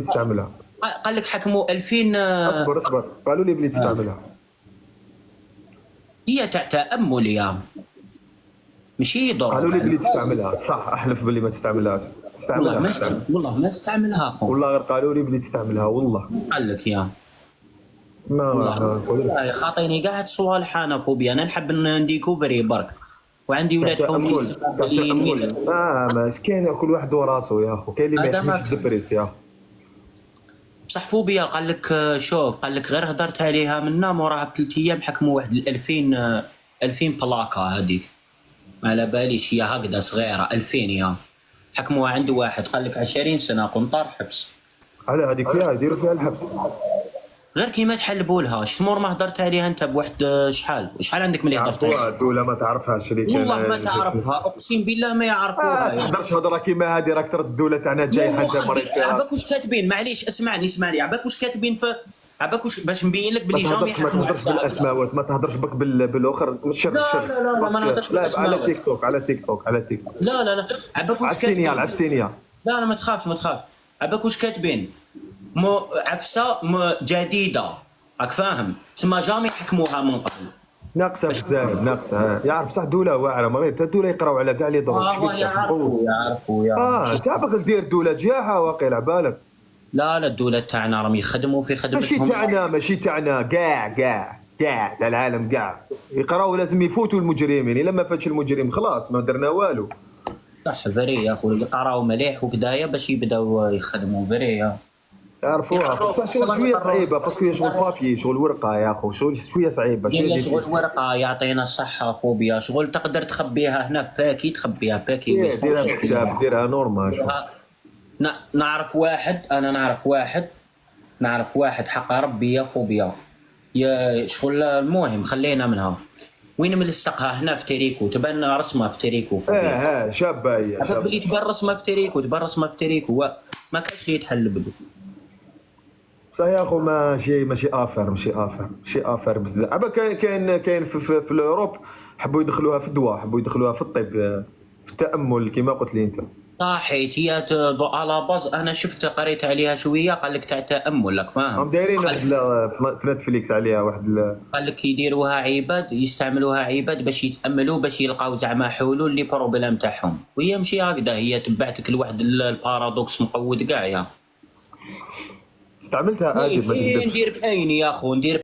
تستعملها. قال لك حكموا 2000. اصبر اصبر، قالوا لي بلي تستعملها. هي تاع تامل يا ماشي قالوا لي ضروب. بلي تستعملها، صح، احلف بلي ما تستعملهاش. والله تستعملها ما تستعمل. والله ما استعملها اخو. والله غير قالوا لي بلي تستعملها والله. قال لك يا ما والله نقول لك. والله خاطيني قاعد صوالح انا فوبيا. انا نحب نديكوفري برك، وعندي تاع ولاد حومتي تامل، تاع مستقبليين. تامل. ماشي، كاين كل واحد وراسو يا اخو، كاين اللي ما هذا ما يحملش كان الدبريس يا اخو. بصح فوبيا. قال لك شوف، قال لك غير هدرت عليها منا موراها بثلاث ايام حكموا واحد 2000 2000 بلاكه هذيك. ما على باليش هي هكذا صغيره 2000 يا حكموها. عنده واحد قال لك 20 سنه قنطار حبس. على هذيك فيها يديروا فيها الحبس. غير كيما تحلبوا لها شتمور ما هدرت عليها انت بواحد شحال عندك ملي هدرت يعرفوها عليها؟ الدولة ما تعرفهاش اللي كان. والله ما تعرفها، اقسم بالله ما يعرفوها. تهدرش هضره كيما هذه، راك ترى الدولة تاعنا جايحه انت مريض فيها. عباك واش كاتبين؟ معليش اسمعني عباك واش كاتبين في عباك واش باش نبين لك بلي جامي ما حكموا تهضرش بالاسماوات، ما تهضرش بك بالاخر. الشر لا الشر. لا لا ما نهضرش لا، على بالاسماء. تيك توك، على تيك توك، على تيك توك. لا عباك واش كاتبين؟ على السينيال. لا ما تخافش. عباك واش كاتبين؟ عفسه جديده، راك فاهم؟ تما جامي حكموها من قبل. ناقصه بزاف، ناقصه. يعرف صح دوله واعره، ما غير الدوله يقراو على كاع لي ضروب. يعرفوا تعرفك دير دوله جاحه واقيلا على بالك. لا الدولة تاعنا راهم يخدموا في خدمتهم. ماشي تاعنا كاع تاع العالم كاع يقراو. لازم يفوتوا المجرمين، الا ما فاتش المجرم خلاص ما درنا والو. صح فري يا اخو، يقراو مليح وكدايا باش يبداو يخدموا فري. يعرفوها بصح شويه صعيبه، باسكو شغل بابي، شغل ورقه يا اخو، شويه صعيبه. شغل ورقه يعطينا الصحه خوبيا. شغل تقدر تخبيها هنا في باكي، تخبيها باكي. ديرها في كتاب، ديرها نورمال. نعرف واحد حق ربي يا خوبيا. يا شغل المهم خلينا منها. وين ملصقها هنا في تريكو، تبان رسمه في تريكو. شابه هي. حب اللي تبان رسمه في تريكو، ما كانش اللي يتحل بلو. صح يا اخو، ماشي افر بزاف. كاين في الاوروب حبوا يدخلوها في الدواء، حبوا يدخلوها في الطب، في التامل كما قلت لي انت. صحيت. هي على باز انا شفت قريت عليها شويه. قال لك تاع تامل، لك فاهم؟ هم دايرين في نتفليكس عليها واحد قال لك يديروها عباد، يستعملوها عباد باش يتاملوا، باش يلقاو زعما حلول لي بروبليم تاعهم. وهي ماشي هكذا، هي تبعتك لواحد البارادوكس مقود كاع. يا استعملتها عادي ما تكذبش. ندير باين يا اخو، ندير